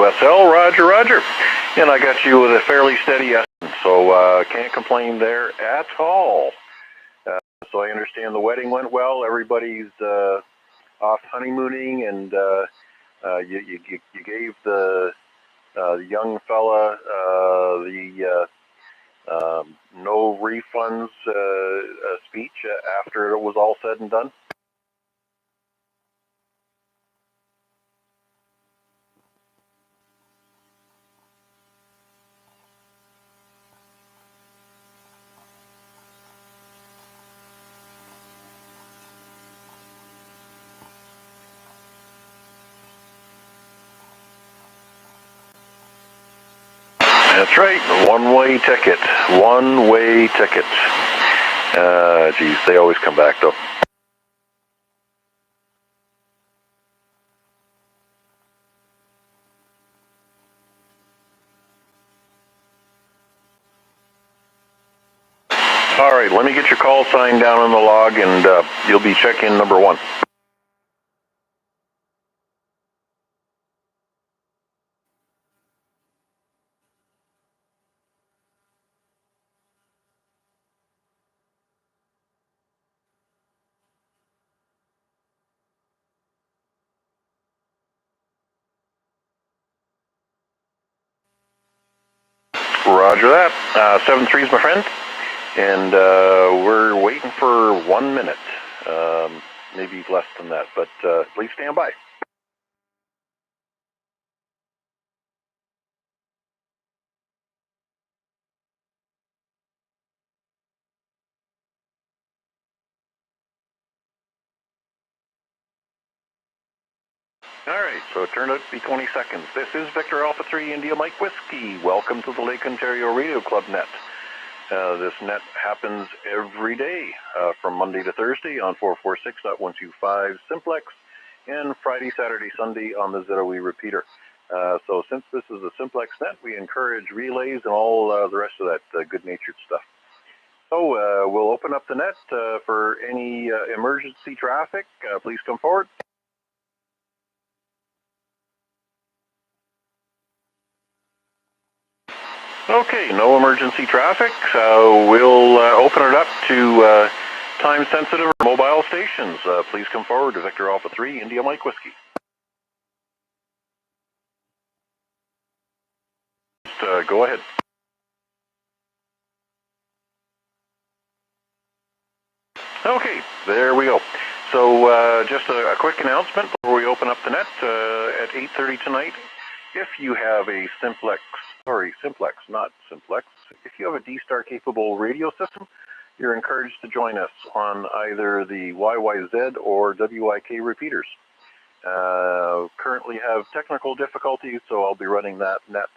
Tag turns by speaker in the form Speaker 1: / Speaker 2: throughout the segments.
Speaker 1: WSL, Roger, Roger. And I got you with a fairly steady estimate, so can't complain there at all. So I understand the wedding went well. Everybody's off honeymooning, and you gave the young fella the no refunds speech after it was all said and done. That's right, one-way ticket. One-way ticket. Geez, they always come back though. All right, let me get your call sign down on the log, and you'll be check-in number 1. Roger that. 7-3's my friend, and we're waiting for 1 minute, maybe less than that, but please stand by. All right, so it turned out to be 20 seconds. This is Victor Alpha 3 India Mike Whiskey. Welcome to the Lake Ontario Radio Club net. This net happens every day from Monday to Thursday on 446.125 Simplex, and Friday, Saturday, Sunday on the ZOE repeater. So since this is a Simplex net, we encourage relays and all the rest of that good-natured stuff. So we'll open up the net for any emergency traffic. Please come forward. Okay, no emergency traffic. We'll open it up to time-sensitive mobile stations. Please come forward to Victor Alpha 3 India Mike Whiskey. Go ahead. Okay, there we go. So just a quick announcement before we open up the net at 8:30 tonight. If you have a Simplex, not Simplex, if you have a D-Star capable radio system, you're encouraged to join us on either the YYZ or WIK repeaters. Currently have technical difficulties, so I'll be running that net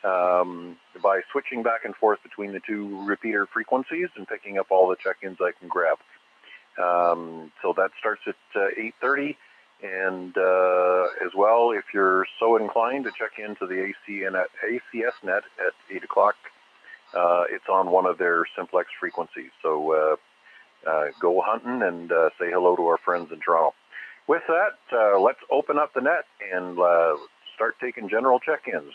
Speaker 1: by switching back and forth between the two repeater frequencies and picking up all the check-ins I can grab. So that starts at 8:30, and as well, if you're so inclined to check into the ACS net at 8 o'clock, it's on one of their Simplex frequencies. So go hunting and say hello to our friends in Toronto. With that, let's open up the net and start taking general check-ins.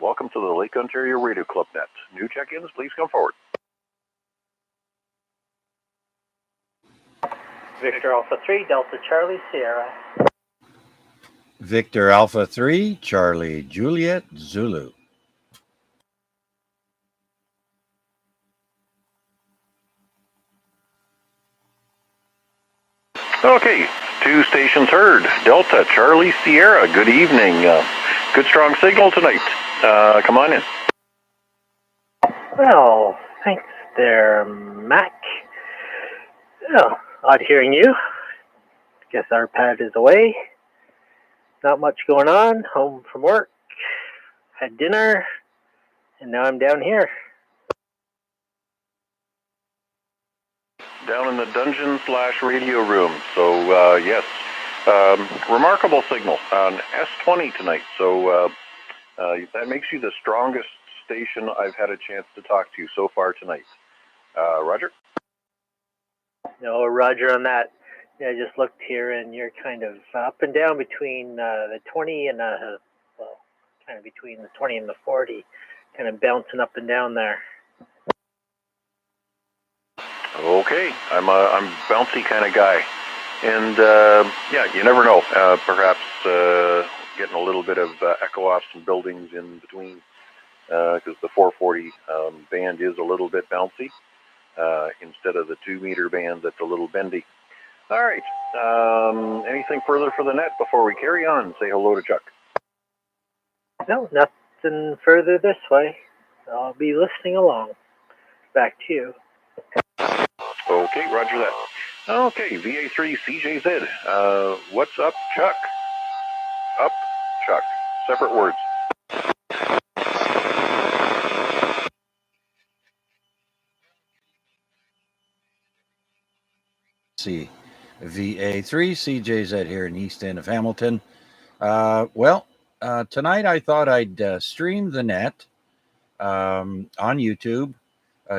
Speaker 1: Welcome to the Lake Ontario Radio Club net. New check-ins, please come forward.
Speaker 2: Victor Alpha 3, Delta Charlie Sierra.
Speaker 3: Victor Alpha 3, Charlie Juliet Zulu.
Speaker 1: Okay, 2 stations heard. Delta Charlie Sierra, good evening. Good strong signal tonight. Come on in.
Speaker 2: Well, thanks there, Mac. Well, odd hearing you. Guess our pad is away. Not much going on. Home from work. Had dinner. And now I'm down here.
Speaker 1: Down in the dungeon/radio room. So, yes. Remarkable signal on S20 tonight. So, that makes you the strongest station I've had a chance to talk to so far tonight. Roger?
Speaker 2: No, Roger on that. Yeah, I just looked here, and you're kind of up and down between the 20 and, well, kind of between the 20 and the 40, kind of bouncing up and down there.
Speaker 1: Okay, I'm bouncy kind of guy, and yeah, you never know. Perhaps getting a little bit of echo off some buildings in between, because the 440 band is a little bit bouncy instead of the 2-meter band that's a little bendy. All right. Anything further for the net before we carry on? Say hello to Chuck.
Speaker 2: No, nothing further this way. I'll be listening along. Back to you.
Speaker 1: Okay, roger that. Okay, VA3 CJZ. What's up, Chuck? Up, Chuck. Separate words.
Speaker 3: See, VA3 CJZ here in East End of Hamilton. Well, tonight I thought I'd stream the net on YouTube.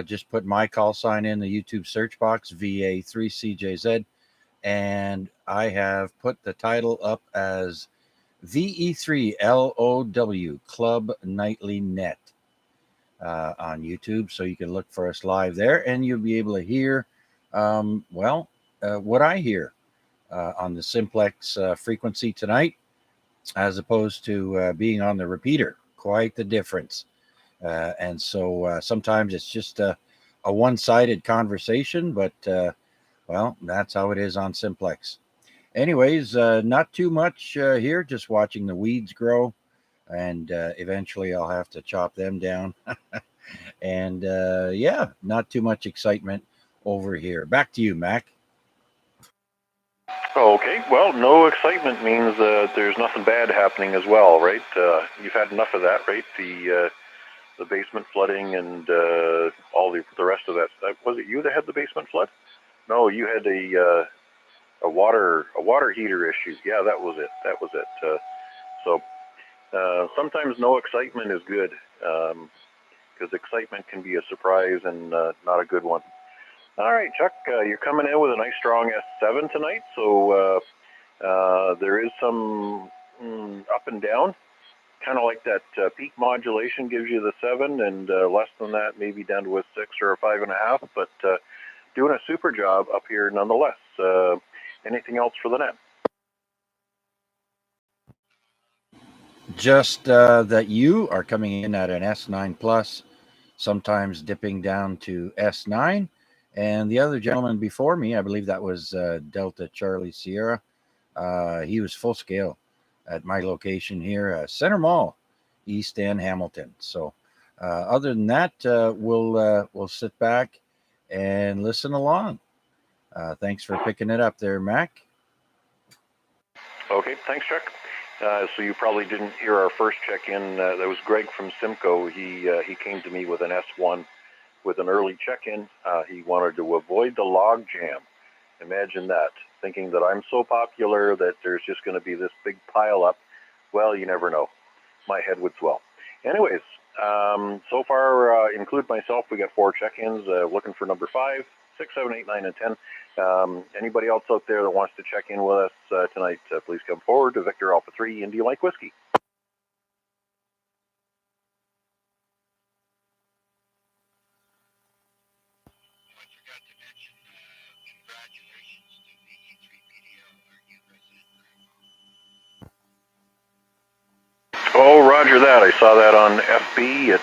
Speaker 3: Just put my call sign in the YouTube search box, VA3CJZ, and I have put the title up as VE3LOW Club Nightly Net on YouTube. So you can look for us live there, and you'll be able to hear, what I hear on the simplex frequency tonight, as opposed to being on the repeater. Quite the difference. And so sometimes it's just a one-sided conversation, but that's how it is on simplex. Anyways, not too much here, just watching the weeds grow, and eventually I'll have to chop them down. And not too much excitement over here. Back to you, Mac.
Speaker 1: Okay, well, no excitement means there's nothing bad happening as well, right? You've had enough of that, right? The basement flooding and all the rest of that. Was it you that had the basement flood? No, you had a water heater issue. Yeah, that was it. So sometimes no excitement is good, because excitement can be a surprise and not a good one. All right, Chuck, you're coming in with a nice strong S7 tonight, so there is some up and down. Kind of like that peak modulation gives you the 7, and less than that, maybe down to a 6 or a 5.5, but doing a super job up here nonetheless. Anything else for the net?
Speaker 3: Just that you are coming in at an S9 plus, sometimes dipping down to S9. And the other gentleman before me, I believe that was Delta Charlie Sierra, he was full scale at my location here, Center Mall, East End, Hamilton. So other than that, we'll sit back and listen along. Thanks for picking it up there, Mac.
Speaker 1: Okay, thanks, Chuck. So you probably didn't hear our first check-in. That was Greg from Simcoe. He came to me with an S1 with an early check-in. He wanted to avoid the log jam. Imagine that, thinking that I'm so popular that there's just going to be this big pile up. Well, you never know. My head would swell. Anyways, so far, include myself, we got 4 check-ins. Looking for number 5, 6, 7, 8, 9, and 10. Anybody else out there that wants to check in with us tonight, please come forward to Victor Alpha 3 Indy Light Whiskey. Oh, roger that. I saw that on FB.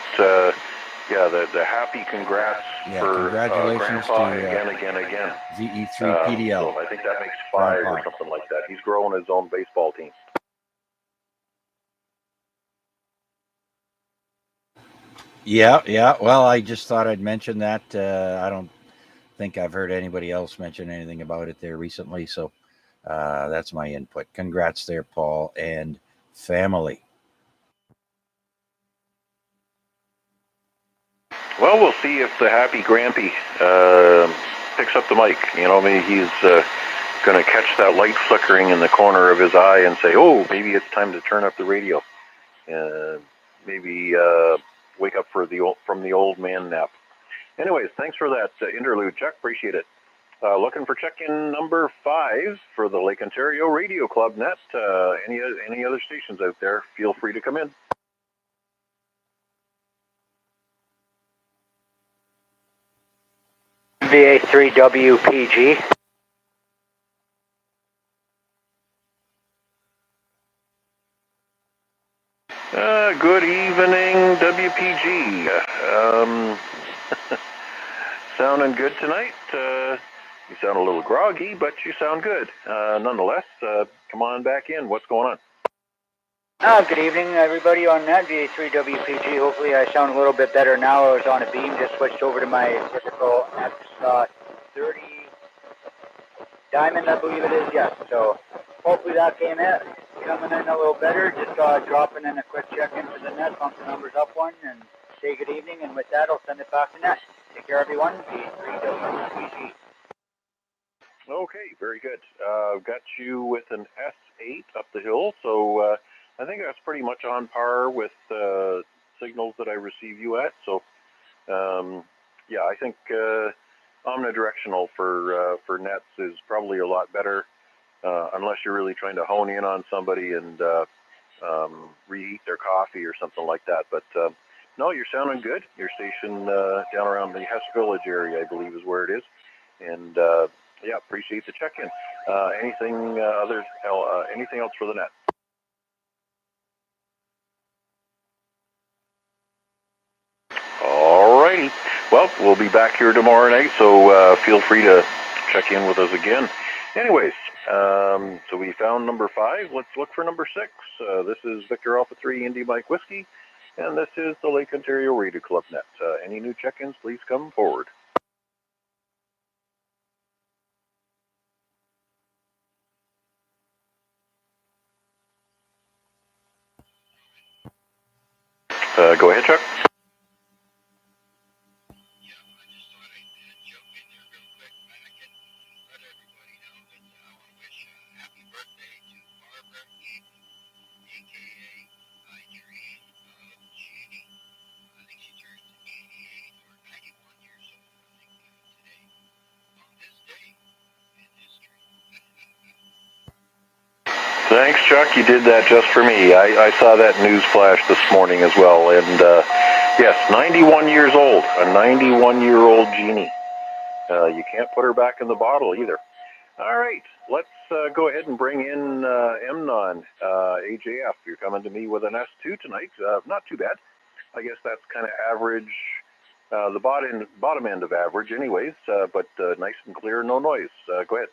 Speaker 1: The happy congrats for
Speaker 3: congratulations
Speaker 1: Grandpa
Speaker 3: to
Speaker 1: again.
Speaker 3: VE3PDL.
Speaker 1: So I think that makes 5
Speaker 3: Grandpa.
Speaker 1: or something like that. He's growing his own baseball team.
Speaker 3: Yeah. Well, I just thought I'd mention that. I don't think I've heard anybody else mention anything about it there recently. So that's my input. Congrats there, Paul and family.
Speaker 1: Well, we'll see if the happy Grampy picks up the mic. You know, maybe he's going to catch that light flickering in the corner of his eye and say, oh, maybe it's time to turn up the radio. Maybe wake up from the old man nap. Anyways, thanks for that interlude, Chuck. Appreciate it. Looking for check-in number 5 for the Lake Ontario Radio Club net. Any other stations out there, feel free to come in.
Speaker 4: VE3LOW PG.
Speaker 1: Good evening, WPG. Sounding good tonight. You sound a little groggy, but you sound good. Nonetheless, come on back in. What's going on?
Speaker 4: Good evening, everybody on that VE3WPG. Hopefully I sound a little bit better now. I was on a beam, just switched over to my typical X30 Diamond, I believe it is, yes. So hopefully that came in, coming in a little better. Just dropping in a quick check into the net, bump the numbers up one, and say good evening. And with that, I'll send it back to net. Take care, everyone. VE3WPG.
Speaker 1: Okay, very good. Got you with an S8 up the hill, so I think that's pretty much on par with signals that I receive you at. So, yeah, I think omnidirectional for nets is probably a lot better, unless you're really trying to hone in on somebody and reheat their coffee or something like that. But no, you're sounding good. Your station down around the Hess Village area, I believe, is where it is, and yeah, appreciate the check-in. Anything else for the net? All righty. Well, we'll be back here tomorrow night, so feel free to check in with us again. Anyways, so we found number 5. Let's look for number 6. This is Victor Alpha 3 Indy Mike Whiskey, and this is the Lake Ontario Radio Club net. Any new check-ins, please come forward. Go ahead, Chuck. Thanks, Chuck. You did that just for me. I saw that news flash this morning as well. And yes, 91 years old, a 91-year-old Jeannie. You can't put her back in the bottle either. All right, let's go ahead and bring in Mnon, AJF. You're coming to me with an S2 tonight. Not too bad. I guess that's kind of average, the bottom end of average anyways, but nice and clear, no noise. Go ahead.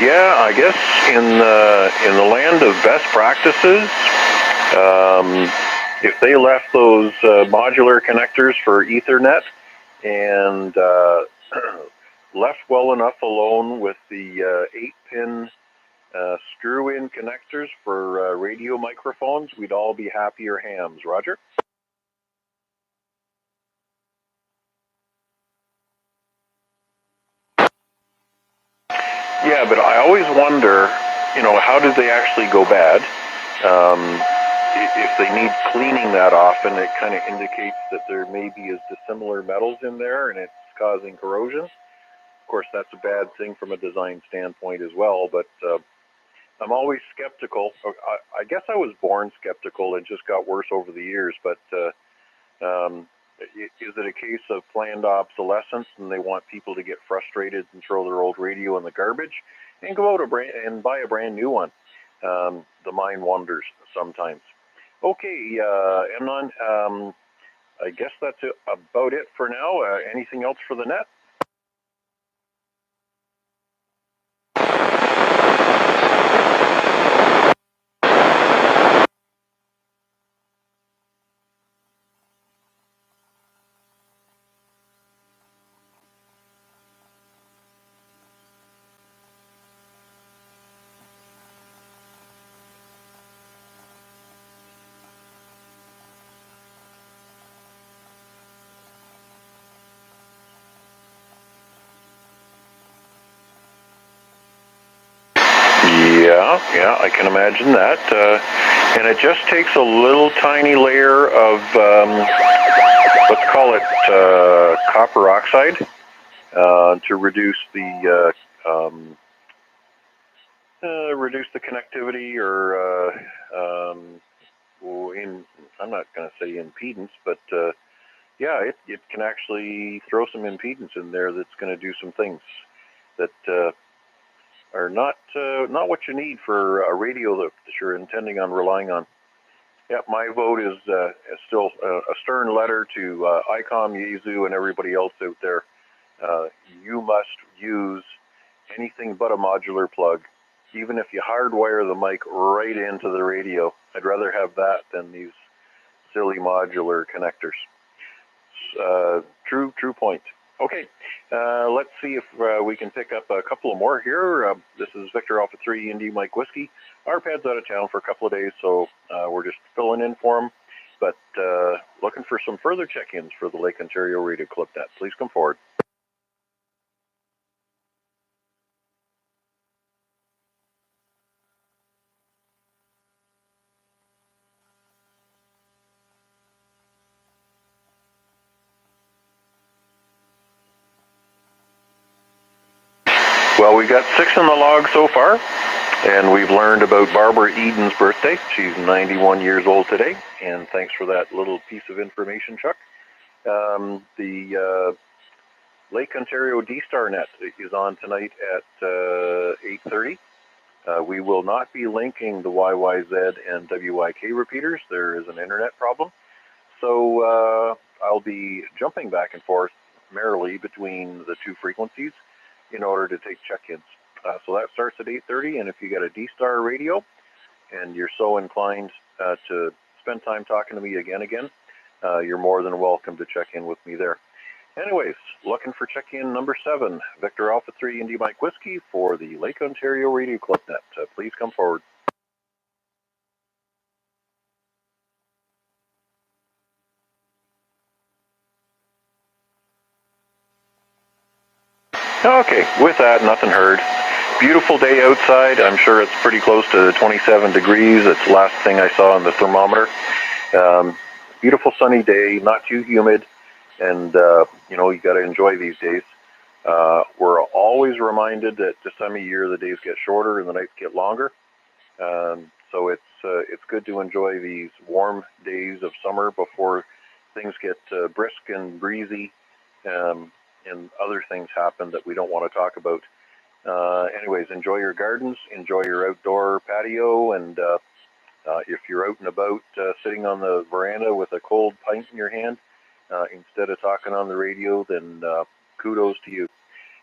Speaker 1: Yeah, I guess in the land of best practices, if they left those modular connectors for Ethernet and left well enough alone with the 8-pin screw-in connectors for radio microphones, we'd all be happier hams. Roger? Yeah, but I always wonder, how did they actually go bad? If they need cleaning that often, it kind of indicates that there may be dissimilar metals in there and it's causing corrosion. Of course, that's a bad thing from a design standpoint as well, but I'm always skeptical. I guess I was born skeptical and just got worse over the years, but is it a case of planned obsolescence and they want people to get frustrated and throw their old radio in the garbage and go out and buy a brand new one? The mind wanders sometimes. Okay, Mnon, I guess that's about it for now. Anything else for the net? Yeah, I can imagine that. And it just takes a little tiny layer of, let's call it copper oxide, to reduce the connectivity, or I'm not going to say impedance, but yeah, it can actually throw some impedance in there that's going to do some things that are not what you need for a radio that you're intending on relying on. Yeah, my vote is still a stern letter to ICOM, Yaesu, and everybody else out there. You must use anything but a modular plug, even if you hardwire the mic right into the radio. I'd rather have that than these silly modular connectors. True point. Okay, let's see if we can pick up a couple of more here. This is Victor Alpha 3 Indy Mike Whiskey. Our pad's out of town for a couple of days, so we're just filling in for him. But looking for some further check-ins for the Lake Ontario Radio Club net. Please come forward. Well, we got 6 in the log so far, and we've learned about Barbara Eden's birthday. She's 91 years old today, and thanks for that little piece of information, Chuck. The Lake Ontario D-Star net is on tonight at 8:30. We will not be linking the YYZ and WYK repeaters. There is an internet problem. So I'll be jumping back and forth merrily between the two frequencies in order to take check-ins. So that starts at 8:30, and if you got a D-Star radio and you're so inclined to spend time talking to me again, you're more than welcome to check in with me there. Anyways, looking for check-in number 7, Victor Alpha 3 Indy Mike Whiskey for the Lake Ontario Radio Club net. Please come forward. Okay, with that, nothing heard. Beautiful day outside. I'm sure it's pretty close to 27 degrees. It's the last thing I saw on the thermometer. Beautiful sunny day, not too humid, and you got to enjoy these days. We're always reminded that this time of year the days get shorter and the nights get longer. So it's good to enjoy these warm days of summer before things get brisk and breezy, and other things happen that we don't want to talk about. Anyways, enjoy your gardens, enjoy your outdoor patio, and if you're out and about sitting on the veranda with a cold pint in your hand instead of talking on the radio, then kudos to you.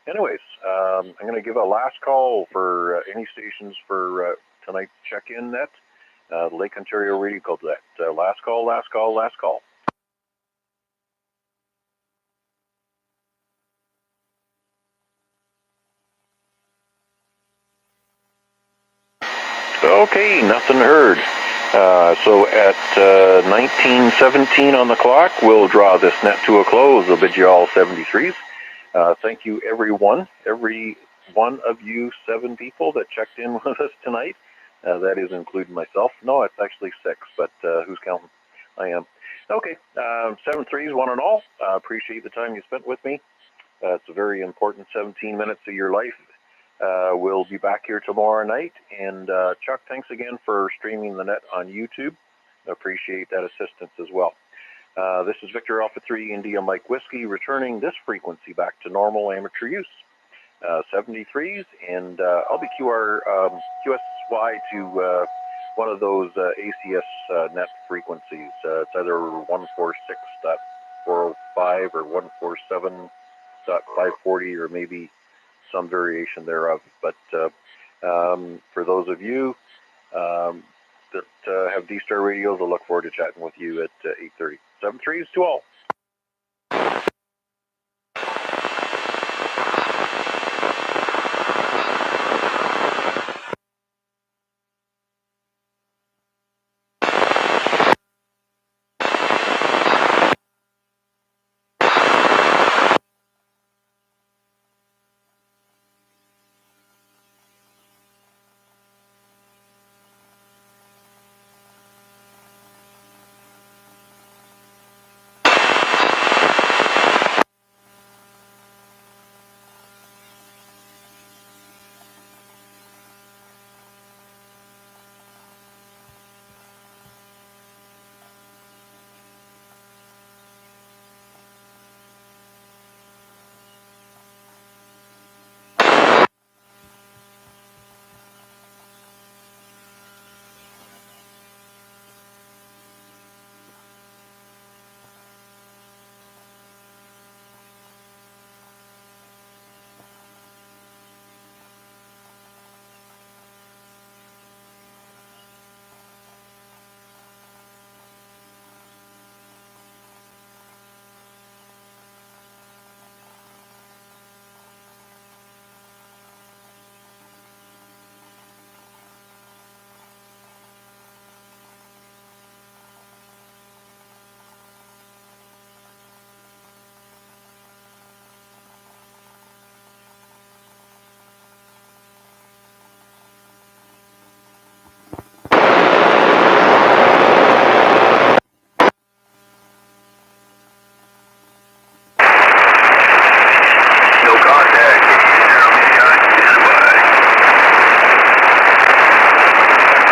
Speaker 1: Anyways, I'm going to give a last call for any stations for tonight's check-in net, the Lake Ontario Radio Club net. Last call, last call, last call. Okay, nothing heard. So at 19:17 on the clock, we'll draw this net to a close. I'll bid you all 73s. Thank you, every one of you 7 people that checked in with us tonight. That is including myself. No, it's actually 6, but who's counting? I am. Okay, 7 3s, one and all. Appreciate the time you spent with me. It's a very important 17 minutes of your life. We'll be back here tomorrow night. And Chuck, thanks again for streaming the net on YouTube. Appreciate that assistance as well. This is Victor Alpha 3 India Mike Whiskey returning this frequency back to normal amateur use. 73s, and I'll be QSY to one of those ACS net frequencies. It's either 146.405 or 147.540 or maybe some variation thereof. But for those of you that have D-Star radios, I look forward to chatting with you at 8:30. 7 3s to all.